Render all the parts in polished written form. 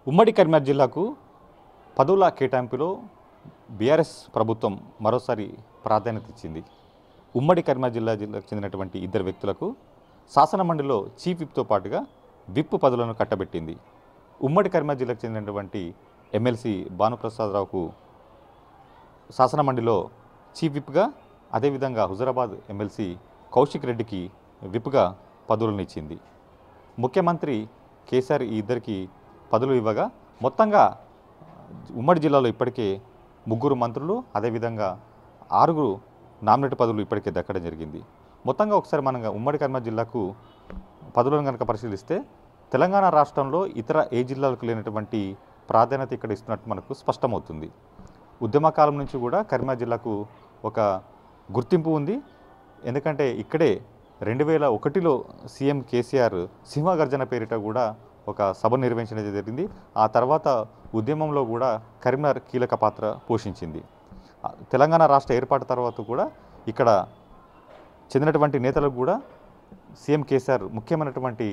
ఉమ్మడి కరీంనగర్ జిల్లాకు పదవుల కేటాయింపులో బీఆర్ఎస్ ప్రభుత్వం మరోసారి ప్రాధాన్యత ఇచ్చింది. ఉమ్మడి కరీంనగర్ జిల్లాకు చెందినటువంటి ఇద్దరు వ్యక్తులకు శాసనమండలిలో చీఫ్ విప్తో పాటుగా విప్ పదవులను కట్టబెట్టింది. ఉమ్మడి కరీంనగర్ జిల్లాకు చెందినటువంటి ఎమ్మెల్సీ భానుప్రసాదరావుకు శాసనమండలిలో చీఫ్ విప్గా, అదేవిధంగా హుజరాబాద్ ఎమ్మెల్సీ కౌశిక్ రెడ్డికి విప్గా పదవులను ఇచ్చింది. ముఖ్యమంత్రి కేసీఆర్ ఈ ఇద్దరికి పదవులు ఇవ్వగా మొత్తంగా ఉమ్మడి జిల్లాలో ఇప్పటికే 3 మంత్రులు, అదేవిధంగా 6 నామినేట్ పదవులు ఇప్పటికే దక్కడం జరిగింది. మొత్తంగా ఒకసారి మనం ఉమ్మడి కరీంనగర్ జిల్లాకు పదవులను కనుక పరిశీలిస్తే తెలంగాణ రాష్ట్రంలో ఇతర ఏ జిల్లాలకు లేనటువంటి ప్రాధాన్యత ఇక్కడ ఇస్తున్నట్టు మనకు స్పష్టమవుతుంది. ఉద్యమకాలం నుంచి కూడా కరీంనగర్ జిల్లాకు ఒక గుర్తింపు ఉంది. ఎందుకంటే ఇక్కడే 2001లో సీఎం కేసీఆర్ సింహగర్జన పేరిట కూడా ఒక సభ నిర్వహించడం జరిగింది. ఆ తర్వాత ఉద్యమంలో కూడా కరీంనగర్ కీలక పాత్ర పోషించింది. తెలంగాణ రాష్ట్ర ఏర్పాటు తర్వాత కూడా ఇక్కడ చెందినటువంటి నేతలకు కూడా సీఎం కేసీఆర్ ముఖ్యమైనటువంటి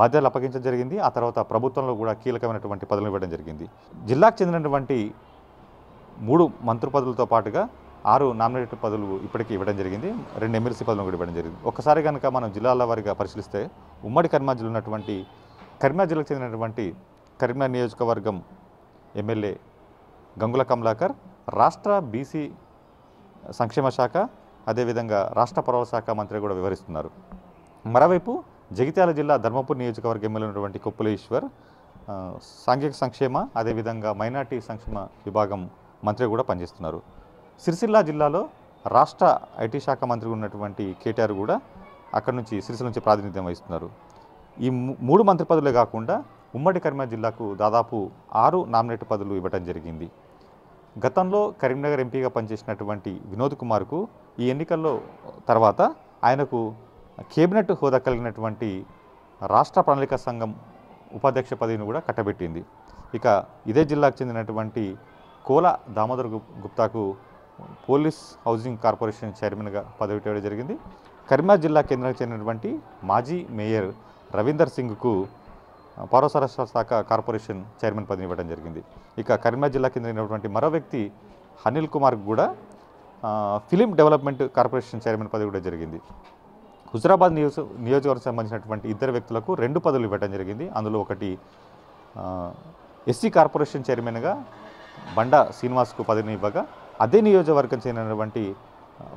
బాధ్యతలు అప్పగించడం జరిగింది. ఆ తర్వాత ప్రభుత్వంలో కూడా కీలకమైనటువంటి పదవులు ఇవ్వడం జరిగింది. జిల్లాకు చెందినటువంటి 3 మంత్రి పదవులతో పాటుగా 6 నామినేటెడ్ పదవులు ఇప్పటికీ ఇవ్వడం జరిగింది. 2 ఎమ్మెల్సీ పదవులు కూడా ఇవ్వడం జరిగింది. ఒక్కసారి కనుక మనం జిల్లాల వారీగా పరిశీలిస్తే ఉమ్మడి కరీంనగర్ జిల్లా ఉన్నటువంటి కరీంనగర్ జిల్లాకు చెందినటువంటి కరీంనగర్ నియోజకవర్గం ఎమ్మెల్యే గంగుల కమలాకర్ రాష్ట్ర బీసీ సంక్షేమ శాఖ, అదేవిధంగా రాష్ట్ర పౌర శాఖ మంత్రి కూడా వివరిస్తున్నారు. మరోవైపు జగిత్యాల జిల్లా ధర్మపురి నియోజకవర్గ ఎమ్మెల్యే ఉన్నటువంటి కొప్పుల ఈశ్వర్ సాంఘిక సంక్షేమ, అదేవిధంగా మైనార్టీ సంక్షేమ విభాగం మంత్రి కూడా పనిచేస్తున్నారు. సిరిసిల్ల జిల్లాలో రాష్ట్ర ఐటీ శాఖ మంత్రి ఉన్నటువంటి కేటీఆర్ కూడా అక్కడి నుంచి సిరిసిల్ల నుంచి ప్రాతినిధ్యం వహిస్తున్నారు. ఈ 3 మంత్రి పదవులే కాకుండా ఉమ్మడి కరీంనగర్ జిల్లాకు దాదాపు 6 నామినేట్ పదవులు ఇవ్వడం జరిగింది. గతంలో కరీంనగర్ ఎంపీగా పనిచేసినటువంటి వినోద్ కుమార్కు ఈ ఎన్నికల్లో తర్వాత ఆయనకు కేబినెట్ హోదా కలిగినటువంటి రాష్ట్ర ప్రణాళిక సంఘం ఉపాధ్యక్ష పదవిని కూడా కట్టబెట్టింది. ఇక ఇదే జిల్లాకు చెందినటువంటి కోల దామోదర్ గుప్తాకు పోలీస్ హౌసింగ్ కార్పొరేషన్ చైర్మన్గా పదవి ఇవ్వడం జరిగింది. కరీంనగర్ జిల్లా కేంద్రానికి చెందినటువంటి మాజీ మేయర్ రవీందర్ సింగ్కు పౌర సరఫరా శాఖ కార్పొరేషన్ చైర్మన్ పదవి ఇవ్వడం జరిగింది. ఇక కరీంనగర్ జిల్లా కింద ఉన్నటువంటి మరో వ్యక్తి అనిల్ కుమార్కు కూడా ఫిలిం డెవలప్మెంట్ కార్పొరేషన్ చైర్మన్ పదవి కూడా జరిగింది. హుజరాబాద్ నియోజకవర్గం సంబంధించినటువంటి ఇద్దరు వ్యక్తులకు 2 పదవులు ఇవ్వడం జరిగింది. అందులో ఒకటి ఎస్సీ కార్పొరేషన్ చైర్మన్గా బండా శ్రీనివాస్కు పదవిని ఇవ్వగా, అదే నియోజకవర్గం చెందినటువంటి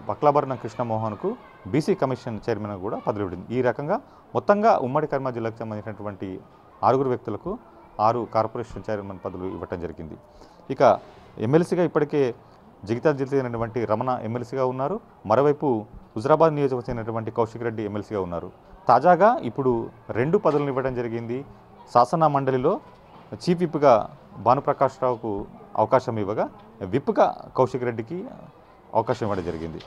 బక్లాభరణం కృష్ణమోహన్కు బీసీ కమిషన్ చైర్మన్ కూడా పదవి ఇవ్వడం. ఈ రకంగా మొత్తంగా ఉమ్మడి కరీంనగర్ జిల్లాకు సంబంధించినటువంటి 6 వ్యక్తులకు 6 కార్పొరేషన్ చైర్మన్ పదవులు ఇవ్వడం జరిగింది. ఇక ఎమ్మెల్సీగా ఇప్పటికే జగిత్యాల జిల్లా చెందినటువంటి రమణ ఎమ్మెల్సీగా ఉన్నారు. మరోవైపు హుజరాబాద్ నియోజకవర్గం చెందినటువంటి కౌశిక్ రెడ్డి ఎమ్మెల్సీగా ఉన్నారు. తాజాగా ఇప్పుడు 2 పదవులను ఇవ్వడం జరిగింది. శాసన మండలిలో చీఫ్ విప్గా భానుప్రకాష్ రావుకు అవకాశం ఇవ్వగా, విప్గా కౌశిక్ రెడ్డికి అవకాశం ఇవ్వడం జరిగింది.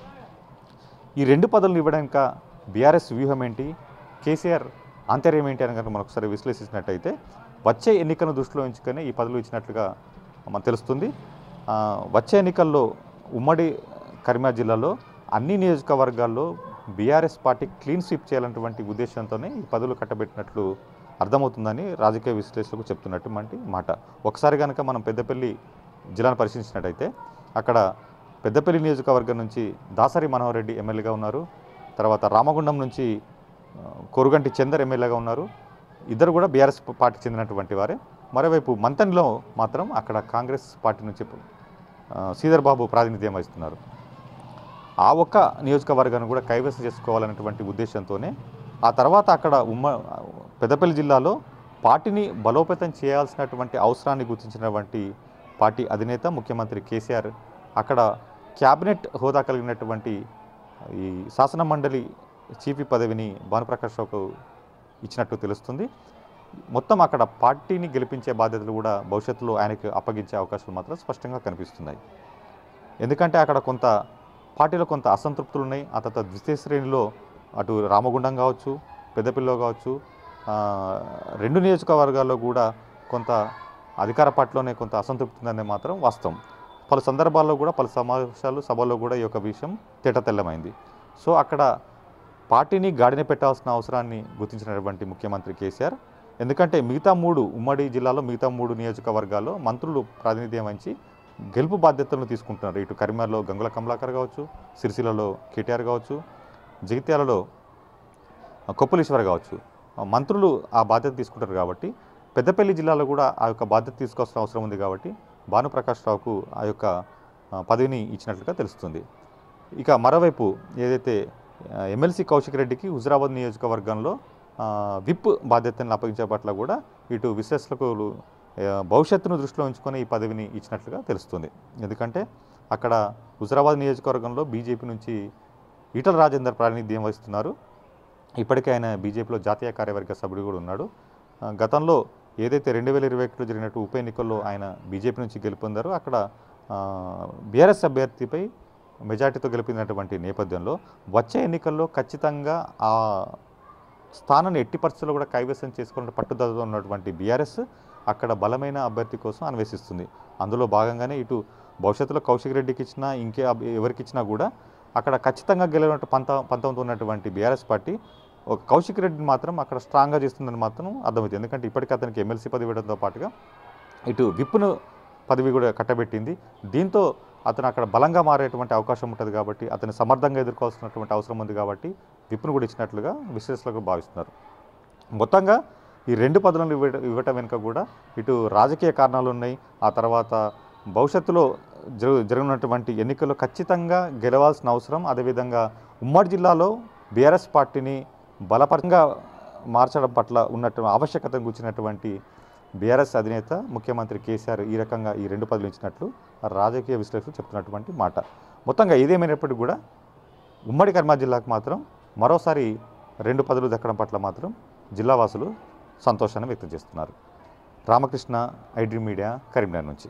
ఈ 2 పదవులను ఇవ్వడానికి బీఆర్ఎస్ వ్యూహం ఏంటి, కేసీఆర్ ఆంతర్యం ఏంటి అని కనుక మనం ఒకసారి విశ్లేషించినట్టయితే వచ్చే ఎన్నికలను దృష్టిలో ఉంచుకొని ఈ పదవులు ఇచ్చినట్లుగా మనకు తెలుస్తుంది. వచ్చే ఎన్నికల్లో ఉమ్మడి కరీంనగర్ జిల్లాలో అన్ని నియోజకవర్గాల్లో బీఆర్ఎస్ పార్టీ క్లీన్ స్వీప్ చేయాలన్నటువంటి ఉద్దేశంతోనే ఈ పదవులు కట్టబెట్టినట్లు అర్థమవుతుందని రాజకీయ విశ్లేషకులు చెప్తున్నటువంటి మాట. ఒకసారి కనుక మనం పెద్దపల్లి జిల్లాను పరిశీలించినట్టయితే అక్కడ పెద్దపల్లి నియోజకవర్గం నుంచి దాసరి మనోహర్ రెడ్డి ఎమ్మెల్యేగా ఉన్నారు. తర్వాత రామగుండం నుంచి కొరుగంటి చందర్ ఎమ్మెల్యేగా ఉన్నారు. ఇద్దరు కూడా బీఆర్ఎస్ పార్టీకి చెందినటువంటి వారే. మరోవైపు మంతన్లో మాత్రం అక్కడ కాంగ్రెస్ పార్టీ నుంచి శ్రీధర్ బాబు ప్రాతినిధ్యం వహిస్తున్నారు. ఆ ఒక్క నియోజకవర్గాన్ని కూడా కైవసం చేసుకోవాలనేటువంటి ఉద్దేశంతోనే ఆ తర్వాత అక్కడ పెద్దపల్లి జిల్లాలో పార్టీని బలోపేతం చేయాల్సినటువంటి అవసరాన్ని గుర్తించినటువంటి పార్టీ అధినేత ముఖ్యమంత్రి కేసీఆర్ అక్కడ క్యాబినెట్ హోదా కలిగినటువంటి ఈ శాసన మండలి చీఫ్ పదవిని భానుప్రకాష్ రావుకు ఇచ్చినట్టు తెలుస్తుంది. మొత్తం అక్కడ పార్టీని గెలిపించే బాధ్యతలు కూడా భవిష్యత్తులో ఆయనకు అప్పగించే అవకాశాలు మాత్రం స్పష్టంగా కనిపిస్తున్నాయి. ఎందుకంటే అక్కడ కొంత పార్టీలో కొంత అసంతృప్తులు ఉన్నాయి. ఆ తర్వాత ద్వితీయ శ్రేణిలో అటు రామగుండం కావచ్చు, పెద్దపల్లిలో కావచ్చు, 2 నియోజకవర్గాల్లో కూడా కొంత అధికార పార్టీలోనే కొంత అసంతృప్తి ఉందనే మాత్రం వాస్తవం. పలు సందర్భాల్లో కూడా పలు సమావేశాలు సభల్లో కూడా ఈ యొక్క విషయం తేటతెల్లమైంది. సో అక్కడ పార్టీని గాడిన పెట్టాల్సిన అవసరాన్ని గుర్తించినటువంటి ముఖ్యమంత్రి కేసీఆర్ ఎందుకంటే మిగతా 3 ఉమ్మడి జిల్లాలో మిగతా 3 నియోజకవర్గాల్లో మంత్రులు ప్రాతినిధ్యం వహించి గెలుపు బాధ్యతలను తీసుకుంటున్నారు. ఇటు కరీంనగర్లో గంగుల కమలాకర్ కావచ్చు, సిరిసిల్లలో కేటీఆర్ కావచ్చు, జగిత్యాలలో కొప్పులీశ్వర్ కావచ్చు, మంత్రులు ఆ బాధ్యత తీసుకుంటారు. కాబట్టి పెద్దపల్లి జిల్లాలో కూడా ఆ యొక్క బాధ్యత తీసుకోవాల్సిన అవసరం ఉంది. కాబట్టి భానుప్రకాష్ రావుకు ఆ యొక్క పదవిని ఇచ్చినట్లుగా తెలుస్తుంది. ఇక మరోవైపు ఏదైతే ఎమ్మెల్సీ కౌశిక్ రెడ్డికి హుజురాబాద్ నియోజకవర్గంలో విప్ బాధ్యతలను అప్పగించే పట్ల కూడా ఇటు విశ్లేషకులు భవిష్యత్తును దృష్టిలో ఉంచుకొని ఈ పదవిని ఇచ్చినట్లుగా తెలుస్తుంది. ఎందుకంటే అక్కడ హుజురాబాద్ నియోజకవర్గంలో బీజేపీ నుంచి ఈటల రాజేందర్ ప్రాతినిధ్యం వహిస్తున్నారు. ఇప్పటికే ఆయన బీజేపీలో జాతీయ కార్యవర్గ సభ్యుడు కూడా ఉన్నాడు. గతంలో ఏదైతే 2021లో జరిగినట్టు ఉప ఎన్నికల్లో ఆయన బీజేపీ నుంచి గెలుపొందారో అక్కడ బీఆర్ఎస్ అభ్యర్థిపై మెజార్టీతో గెలిపినటువంటి నేపథ్యంలో వచ్చే ఎన్నికల్లో ఖచ్చితంగా ఆ స్థానాన్ని ఎట్టి పరిస్థితుల్లో కూడా కైవసం చేసుకోవాలని పట్టుదలతో ఉన్నటువంటి బీఆర్ఎస్ అక్కడ బలమైన అభ్యర్థి కోసం అన్వేషిస్తుంది. అందులో భాగంగానే ఇటు భవిష్యత్తులో కౌశిక్ రెడ్డికి ఇచ్చినా ఇంకే ఎవరికి ఇచ్చినా కూడా అక్కడ ఖచ్చితంగా గెలిచినట్టు పంతంతో ఉన్నటువంటి బీఆర్ఎస్ పార్టీ ఒక కౌశిక్ రెడ్డిని మాత్రం అక్కడ స్ట్రాంగ్గా చేస్తుందని మాత్రం అర్థమవుతుంది. ఎందుకంటే ఇప్పటికీ అతనికి ఎమ్మెల్సీ పదవి ఇవ్వడంతో పాటుగా ఇటు విప్ను పదవి కూడా కట్టబెట్టింది. దీంతో అతను అక్కడ బలంగా మారేటువంటి అవకాశం ఉంటుంది. కాబట్టి అతను సమర్థంగా ఎదుర్కోవాల్సినటువంటి అవసరం ఉంది. కాబట్టి విప్ను కూడా ఇచ్చినట్లుగా విశ్లేషకులు భావిస్తున్నారు. మొత్తంగా ఈ 2 పదవులను ఇవ్వటం వెనుక కూడా ఇటు రాజకీయ కారణాలు ఉన్నాయి. ఆ తర్వాత భవిష్యత్తులో జరగనున్నటువంటి ఎన్నికల్లో ఖచ్చితంగా గెలవాల్సిన అవసరం, అదేవిధంగా ఉమ్మడి జిల్లాలో బీఆర్ఎస్ పార్టీని బలపరంగా మార్చడం పట్ల ఉన్నట్టు ఆవశ్యకతను గుర్చినటువంటి బీఆర్ఎస్ అధినేత ముఖ్యమంత్రి కేసీఆర్ ఈ రకంగా ఈ 2 పదవులు ఇచ్చినట్లు రాజకీయ విశ్లేషకులు చెప్తున్నటువంటి మాట. మొత్తంగా ఏదేమైనప్పటికీ కూడా ఉమ్మడి కరీంనగర్ జిల్లాకు మాత్రం మరోసారి 2 పదవులు దక్కడం పట్ల మాత్రం జిల్లావాసులు సంతోషాన్ని వ్యక్తం చేస్తున్నారు. రామకృష్ణ, ఐడ్రీమ్ మీడియా, కరీంనగర్ నుంచి.